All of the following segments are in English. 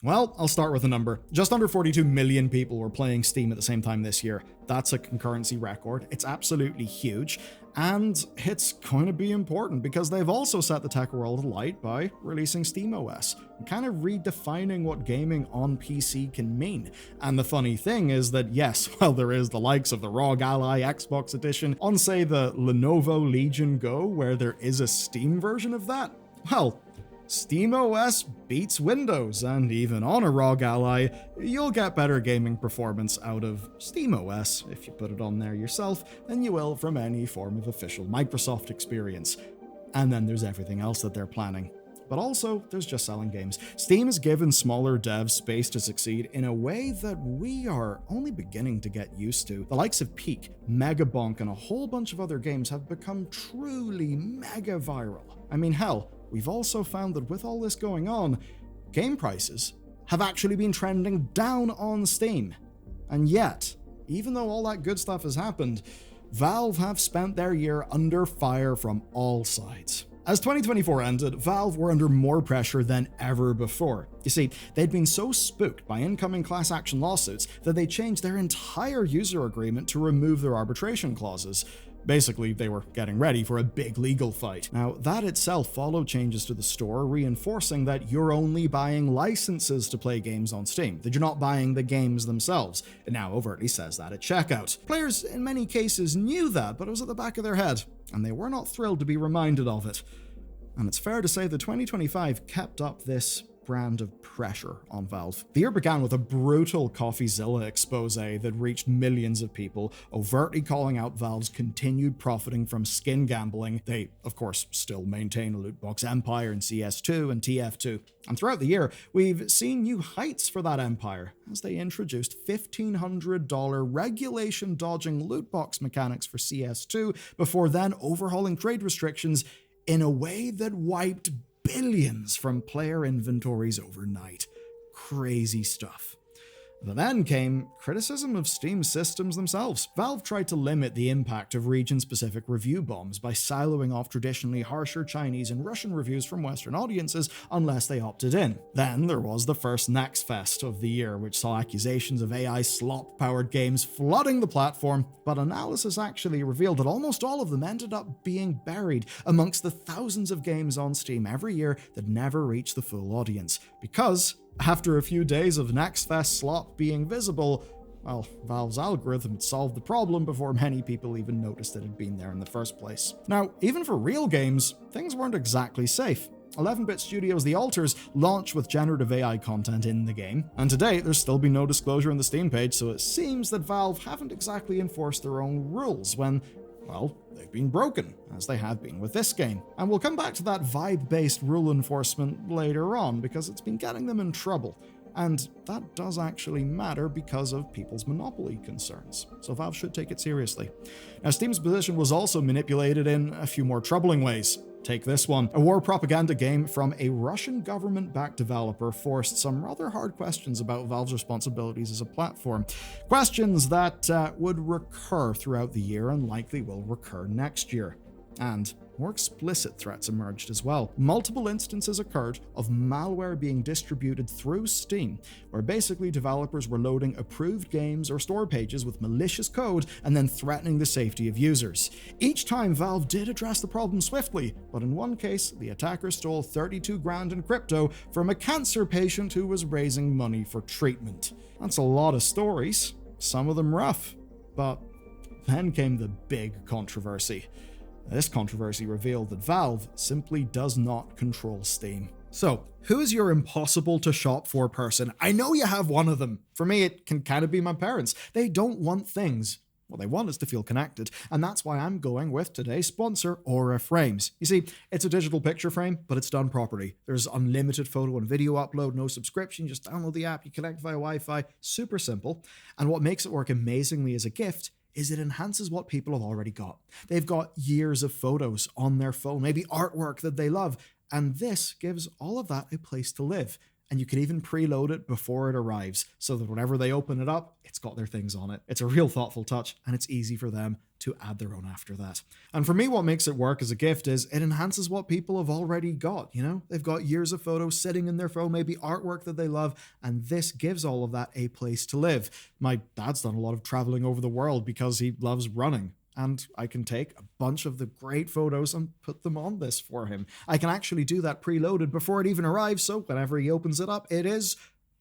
Well, I'll start with a number. Just under 42 million people were playing Steam at the same time this year. That's a concurrency record. It's absolutely huge. And it's going to be important because they've also set the tech world alight by releasing SteamOS and kind of redefining what gaming on PC can mean. And the funny thing is that, yes, while there is the likes of the ROG Ally Xbox Edition on, say, the Lenovo Legion Go, where there is a Steam version of that, well, SteamOS beats Windows, and even on a ROG Ally, you'll get better gaming performance out of SteamOS if you put it on there yourself than you will from any form of official Microsoft experience. And then there's everything else that they're planning. But also, there's just selling games. Steam has given smaller devs space to succeed in a way that we are only beginning to get used to. The likes of Peak, Megabonk, and a whole bunch of other games have become truly mega viral. I mean, hell, we've also found that with all this going on, game prices have actually been trending down on Steam. And yet, even though all that good stuff has happened, Valve have spent their year under fire from all sides. As 2024 ended, Valve were under more pressure than ever before. You see, they'd been so spooked by incoming class action lawsuits that they changed their entire user agreement to remove their arbitration clauses. Basically, they were getting ready for a big legal fight. Now, that itself followed changes to the store, reinforcing that you're only buying licenses to play games on Steam, that you're not buying the games themselves. It now overtly says that at checkout. Players, in many cases, knew that, but it was at the back of their head, and they were not thrilled to be reminded of it. And it's fair to say that 2025 kept up this brand of pressure on Valve. The year began with a brutal CoffeeZilla expose that reached millions of people, overtly calling out Valve's continued profiting from skin gambling. They, of course, still maintain a loot box empire in CS2 and TF2. And throughout the year, we've seen new heights for that empire as they introduced $1,500 regulation-dodging loot box mechanics for CS2 before then overhauling trade restrictions in a way that wiped billions from player inventories overnight. Crazy stuff. Then came criticism of Steam's systems themselves. Valve tried to limit the impact of region-specific review bombs by siloing off traditionally harsher Chinese and Russian reviews from Western audiences unless they opted in. Then there was the first Next Fest of the year, which saw accusations of AI slop-powered games flooding the platform, but analysis actually revealed that almost all of them ended up being buried amongst the thousands of games on Steam every year that never reached the full audience, because after a few days of Next Fest slop being visible, well, Valve's algorithm had solved the problem before many people even noticed it had been there in the first place. Now, even for real games, things weren't exactly safe. 11-bit studios The Alters launched with generative AI content in the game, and to date there's still been no disclosure on the Steam page, so it seems that Valve haven't exactly enforced their own rules when, well, they've been broken, as they have been with this game. And we'll come back to that vibe-based rule enforcement later on, because it's been getting them in trouble. And that does actually matter because of people's monopoly concerns. So Valve should take it seriously. Now, Steam's position was also manipulated in a few more troubling ways. Take this one. A war propaganda game from a Russian government-backed developer forced some rather hard questions about Valve's responsibilities as a platform. Questions that would recur throughout the year and likely will recur next year. And more explicit threats emerged as well. Multiple instances occurred of malware being distributed through Steam, where basically developers were loading approved games or store pages with malicious code and then threatening the safety of users. Each time, Valve did address the problem swiftly, but in one case, the attacker stole 32 grand in crypto from a cancer patient who was raising money for treatment. That's a lot of stories, some of them rough, but then came the big controversy. This controversy revealed that Valve simply does not control Steam. So, who is your impossible to shop for person? I know you have one of them. For me, it can kind of be my parents. They don't want things. What they want is to feel connected, and that's why I'm going with today's sponsor, Aura Frames. You see, it's a digital picture frame, but it's done properly. There's unlimited photo and video upload, no subscription, you just download the app, you connect via Wi-Fi, super simple. And what makes it work amazingly as a gift is it enhances what people have already got. They've got years of photos on their phone, maybe artwork that they love, and this gives all of that a place to live. And you can even preload it before it arrives, so that whenever they open it up, it's got their things on it. It's a real thoughtful touch, and it's easy for them to add their own after that. And for me, what makes it work as a gift is it enhances what people have already got, you know? They've got years of photos sitting in their phone, maybe artwork that they love, and this gives all of that a place to live. My dad's done a lot of traveling over the world because he loves running, and I can take a bunch of the great photos and put them on this for him. I can actually do that preloaded before it even arrives, so whenever he opens it up, it is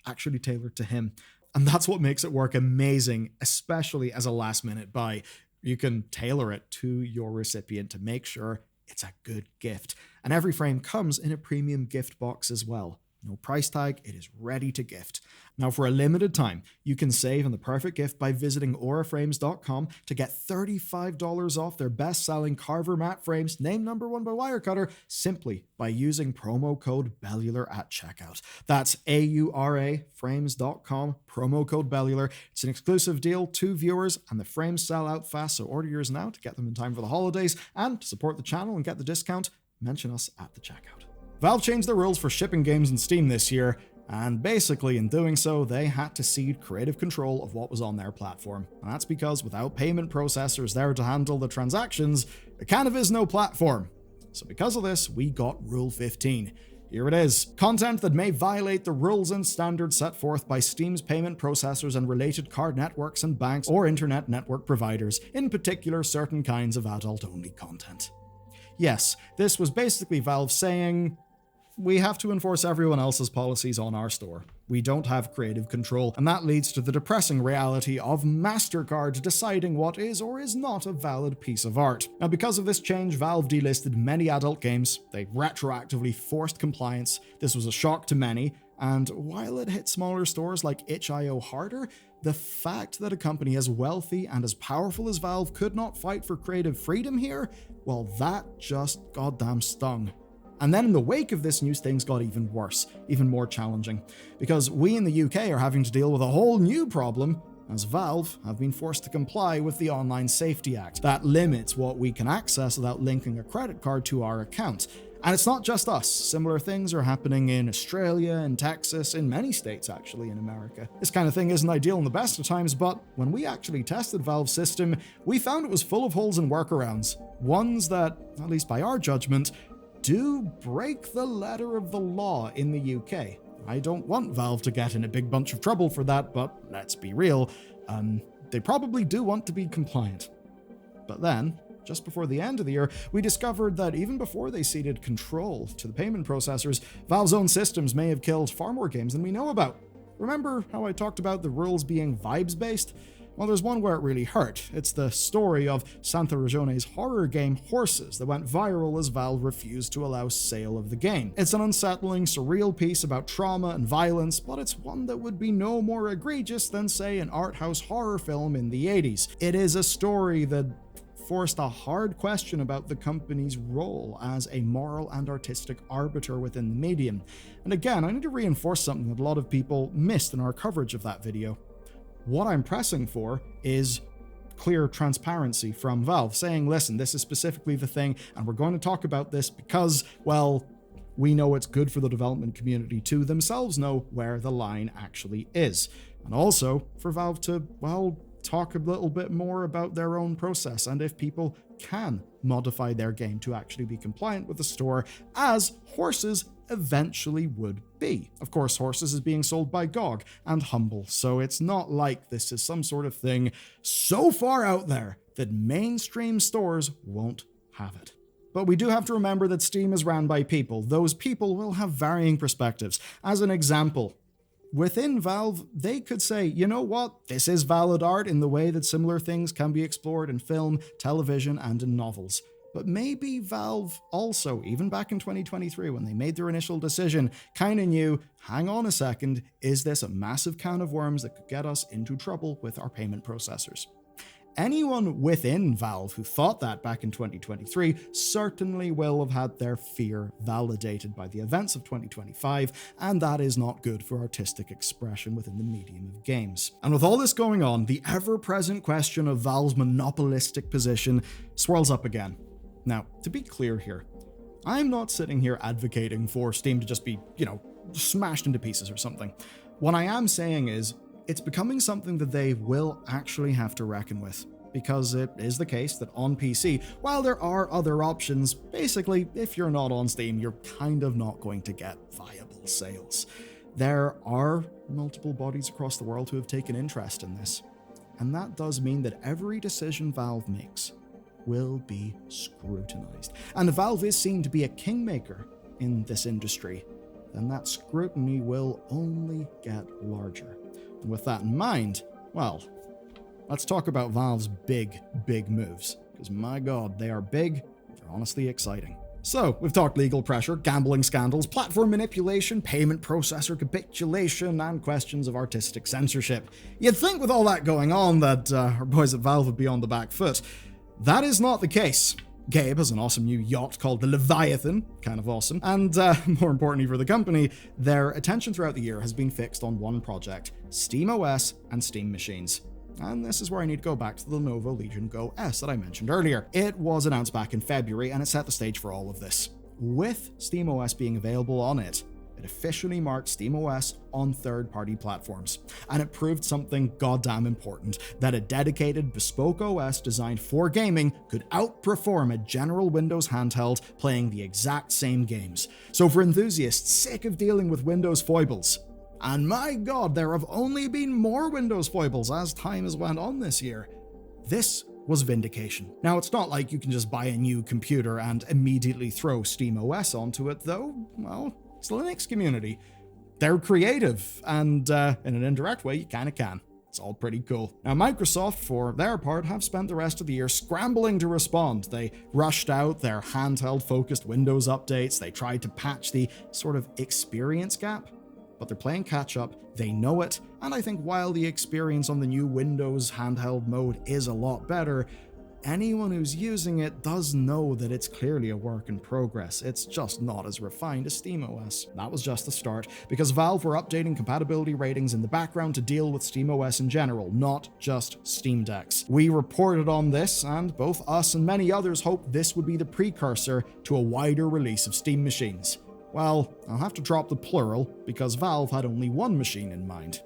actually tailored to him. And that's what makes it work amazing, especially as a last-minute buy. You can tailor it to your recipient to make sure it's a good gift. And every frame comes in a premium gift box as well. No price tag, it is ready to gift. Now, for a limited time, you can save on the perfect gift by visiting auraframes.com to get $35 off their best-selling Carver matte frames, named #1 by Wirecutter, simply by using promo code Bellular at checkout. That's auraframes.com, promo code Bellular. It's an exclusive deal to viewers, and the frames sell out fast, so order yours now to get them in time for the holidays, and to support the channel and get the discount, mention us at the checkout. Valve changed the rules for shipping games in Steam this year, and basically in doing so, they had to cede creative control of what was on their platform. And that's because without payment processors there to handle the transactions, there kind of is no platform. So because of this, we got Rule 15. Here it is. Content that may violate the rules and standards set forth by Steam's payment processors and related card networks and banks or internet network providers, in particular certain kinds of adult-only content. Yes, this was basically Valve saying, we have to enforce everyone else's policies on our store. We don't have creative control, and that leads to the depressing reality of MasterCard deciding what is or is not a valid piece of art. Now, because of this change, Valve delisted many adult games. They retroactively forced compliance. This was a shock to many, and while it hit smaller stores like itch.io harder, the fact that a company as wealthy and as powerful as Valve could not fight for creative freedom here, well, that just goddamn stung. And then in the wake of this news, things got even worse, even more challenging, because we in the UK are having to deal with a whole new problem, as Valve have been forced to comply with the Online Safety Act. That limits what we can access without linking a credit card to our account. And it's not just us. Similar things are happening in Australia, in Texas, in many states actually in America. This kind of thing isn't ideal in the best of times, but when we actually tested Valve's system, we found it was full of holes and workarounds. Ones that, at least by our judgment, do break the letter of the law in the UK. I don't want Valve to get in a big bunch of trouble for that, but let's be real, they probably do want to be compliant. But then, just before the end of the year, we discovered that even before they ceded control to the payment processors, Valve's own systems may have killed far more games than we know about. Remember how I talked about the rules being vibes-based? Well, there's one where it really hurt. It's the story of Santa Ragione's horror game Horses that went viral as Valve refused to allow sale of the game. It's an unsettling, surreal piece about trauma and violence, but it's one that would be no more egregious than, say, an art house horror film in the 80s. It is a story that forced a hard question about the company's role as a moral and artistic arbiter within the medium. And again, I need to reinforce something that a lot of people missed in our coverage of that video. What I'm pressing for is clear transparency from Valve, saying, listen, this is specifically the thing, and we're going to talk about this because, well, we know it's good for the development community to themselves know where the line actually is. And also for Valve to, well, talk a little bit more about their own process and if people can modify their game to actually be compliant with the store, as Horses eventually would be. Of course, Horses is being sold by GOG and Humble, so it's not like this is some sort of thing so far out there that mainstream stores won't have it. But we do have to remember that Steam is ran by people. Those people will have varying perspectives. As an example, within Valve, they could say, you know what, this is valid art in the way that similar things can be explored in film, television, and in novels. But maybe Valve also, even back in 2023 when they made their initial decision, kind of knew, hang on a second, is this a massive can of worms that could get us into trouble with our payment processors? Anyone within Valve who thought that back in 2023 certainly will have had their fear validated by the events of 2025, and that is not good for artistic expression within the medium of games. And with all this going on, the ever-present question of Valve's monopolistic position swirls up again. Now, to be clear here, I'm not sitting here advocating for Steam to just be, smashed into pieces or something. What I am saying is, it's becoming something that they will actually have to reckon with. because it is the case that on PC, while there are other options, basically, if you're not on Steam, you're kind of not going to get viable sales. There are multiple bodies across the world who have taken interest in this, and that does mean that every decision Valve makes will be scrutinized. And if Valve is seen to be a kingmaker in this industry, then that scrutiny will only get larger. And with that in mind, well, let's talk about Valve's big moves, because my god, they are big, they're honestly exciting. So, we've talked legal pressure, gambling scandals, platform manipulation, payment processor capitulation, and questions of artistic censorship. You'd think with all that going on that our boys at Valve would be on the back foot. That is not the case. Gabe has an awesome new yacht called the Leviathan, kind of awesome, and more importantly for the company, their attention throughout the year has been fixed on one project, SteamOS and Steam Machines. And this is where I need to go back to the Lenovo Legion Go S that I mentioned earlier. It was announced back in February, and it set the stage for all of this. With SteamOS being available on it, it officially marked SteamOS on third-party platforms. And it proved something goddamn important, that a dedicated, bespoke OS designed for gaming could outperform a general Windows handheld playing the exact same games. So for enthusiasts sick of dealing with Windows foibles, and my god, there have only been more Windows foibles as time has went on this year, this was vindication. Now, it's not like you can just buy a new computer and immediately throw SteamOS onto it, though, well, it's the Linux community. They're creative, and in an indirect way, you kinda can. It's all pretty cool. Now, Microsoft, for their part, have spent the rest of the year scrambling to respond. They rushed out their handheld-focused Windows updates, they tried to patch the sort of experience gap, but they're playing catch-up, they know it, and I think while the experience on the new Windows handheld mode is a lot better, anyone who's using it does know that it's clearly a work in progress. It's just not as refined as SteamOS. That was just the start, because Valve were updating compatibility ratings in the background to deal with SteamOS in general, not just Steam Decks. We reported on this, and both us and many others hoped this would be the precursor to a wider release of Steam Machines. Well, I'll have to drop the plural, because Valve had only one machine in mind,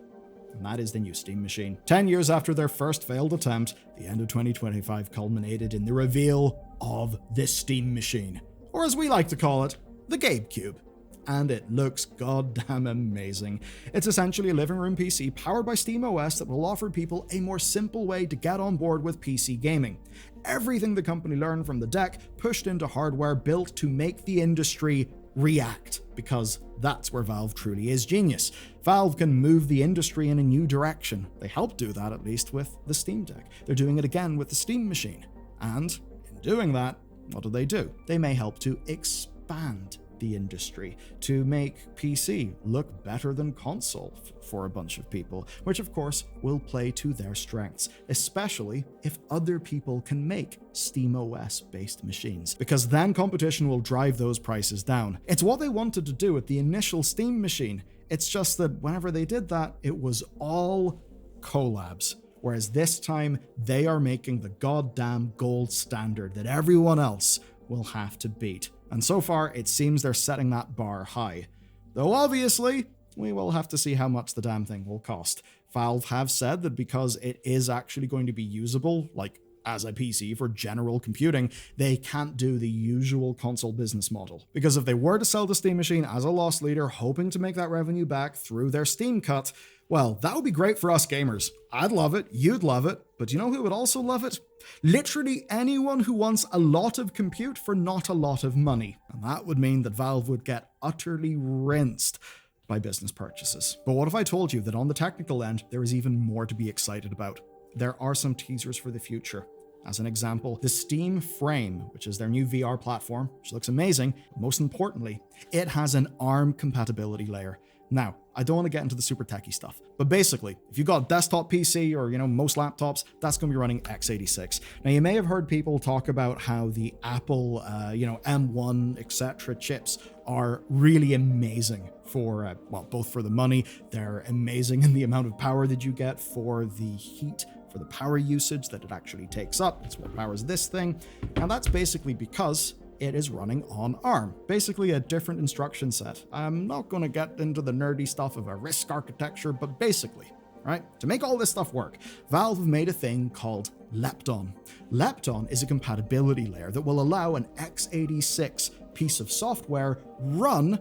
and that is the new Steam Machine. 10 years after their first failed attempt, the end of 2025 culminated in the reveal of the Steam Machine, or as we like to call it, the Gabe Cube. And it looks goddamn amazing. It's essentially a living room PC powered by SteamOS that will offer people a more simple way to get on board with PC gaming. Everything the company learned from the deck pushed into hardware built to make the industry react, because that's where Valve truly is genius. Valve can move the industry in a new direction. They helped do that, at least, with the Steam Deck. They're doing it again with the Steam Machine. And in doing that, what do? They may help to expand the industry, to make PC look better than console for a bunch of people, which of course will play to their strengths, especially if other people can make SteamOS based machines, because then competition will drive those prices down. It's what they wanted to do with the initial Steam Machine. It's just that whenever they did that, it was all collabs. Whereas this time, they are making the goddamn gold standard that everyone else will have to beat. And so far, it seems they're setting that bar high. Though obviously, we will have to see how much the damn thing will cost. Valve have said that because it is actually going to be usable, like as a PC for general computing, they can't do the usual console business model. Because if they were to sell the Steam Machine as a loss leader, hoping to make that revenue back through their Steam cut, well, that would be great for us gamers. I'd love it, you'd love it, but you know who would also love it? Literally anyone who wants a lot of compute for not a lot of money. And that would mean that Valve would get utterly rinsed by business purchases. But what if I told you that on the technical end, there is even more to be excited about? There are some teasers for the future. As an example, the Steam Frame, which is their new VR platform, which looks amazing, but most importantly, it has an ARM compatibility layer. Now, I don't want to get into the super techie stuff, but basically, if you've got a desktop PC or, most laptops, that's going to be running x86. Now, you may have heard people talk about how the Apple, M1, etc. chips are really amazing for, both for the money, they're amazing in the amount of power that you get, for the heat, for the power usage that it actually takes up. It's what powers this thing. And that's basically because it is running on ARM, basically a different instruction set. I'm not going to get into the nerdy stuff of a RISC architecture, but basically, right? To make all this stuff work, Valve have made a thing called Lepton. Lepton is a compatibility layer that will allow an x86 piece of software run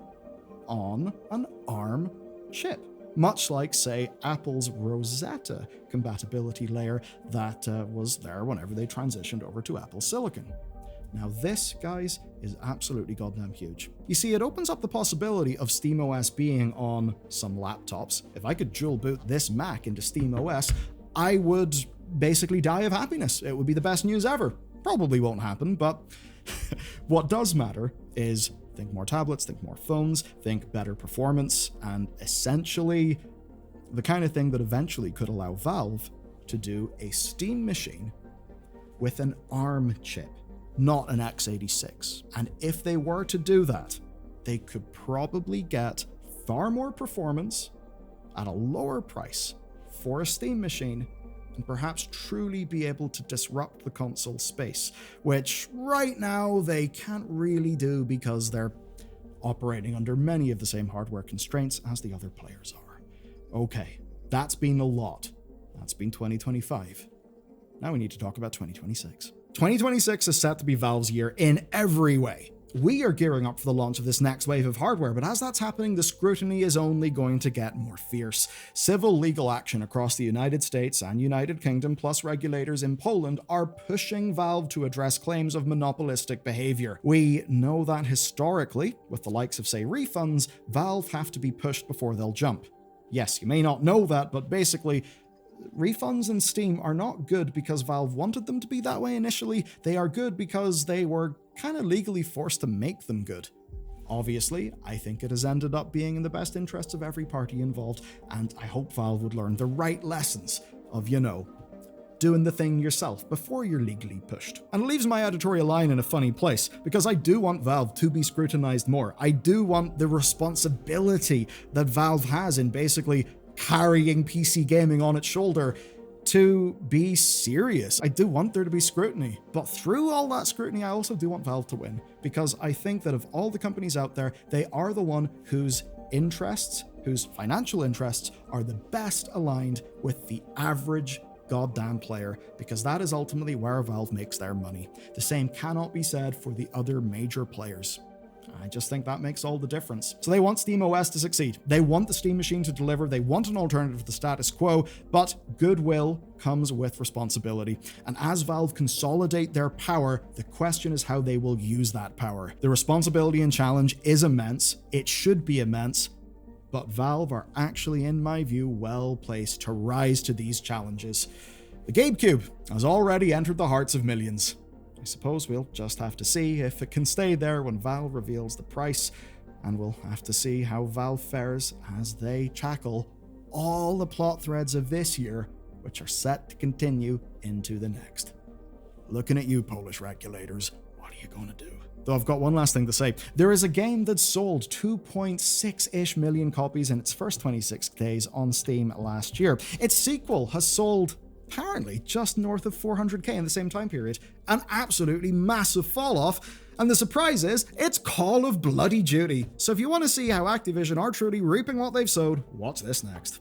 on an ARM chip, much like, say, Apple's Rosetta compatibility layer that was there whenever they transitioned over to Apple Silicon. Now this, guys, is absolutely goddamn huge. You see, it opens up the possibility of SteamOS being on some laptops. If I could dual boot this Mac into SteamOS, I would basically die of happiness. It would be the best news ever. Probably won't happen, but what does matter is think more tablets, think more phones, think better performance, and essentially the kind of thing that eventually could allow Valve to do a Steam machine with an ARM chip, not an x86. And if they were to do that, they could probably get far more performance at a lower price for a Steam machine and perhaps truly be able to disrupt the console space, which right now they can't really do because they're operating under many of the same hardware constraints as the other players are. Okay, that's been a lot. That's been 2025. Now we need to talk about 2026. 2026 is set to be Valve's year in every way. We are gearing up for the launch of this next wave of hardware, but as that's happening, the scrutiny is only going to get more fierce. Civil legal action across the United States and United Kingdom, plus regulators in Poland, are pushing Valve to address claims of monopolistic behavior. We know that historically, with the likes of, say, refunds, Valve have to be pushed before they'll jump. Yes, you may not know that, but basically, refunds in Steam are not good because Valve wanted them to be that way initially. They are good because they were kind of legally forced to make them good. Obviously, I think it has ended up being in the best interests of every party involved, and I hope Valve would learn the right lessons of, doing the thing yourself before you're legally pushed. And it leaves my editorial line in a funny place, because I do want Valve to be scrutinized more. I do want the responsibility that Valve has in basically carrying PC gaming on its shoulder to be serious. I do want there to be scrutiny, but through all that scrutiny, I also do want Valve to win, because I think that of all the companies out there, they are the one whose interests, whose financial interests are the best aligned with the average goddamn player, because that is ultimately where Valve makes their money. The same cannot be said for the other major players. I just think that makes all the difference. So they want SteamOS to succeed. They want the Steam machine to deliver. They want an alternative to the status quo, but goodwill comes with responsibility. And as Valve consolidate their power, the question is how they will use that power. The responsibility and challenge is immense. It should be immense, but Valve are actually, in my view, well placed to rise to these challenges. The GameCube has already entered the hearts of millions. I suppose we'll just have to see if it can stay there when Valve reveals the price, and we'll have to see how Valve fares as they tackle all the plot threads of this year, which are set to continue into the next. Looking at you, Polish regulators, what are you going to do? Though I've got one last thing to say. There is a game that sold 2.6-ish million copies in its first 26 days on Steam last year. Its sequel has sold apparently just north of 400k in the same time period. An absolutely massive fall off. And the surprise is, it's Call of Bloody Duty. So if you want to see how Activision are truly reaping what they've sowed, watch this next.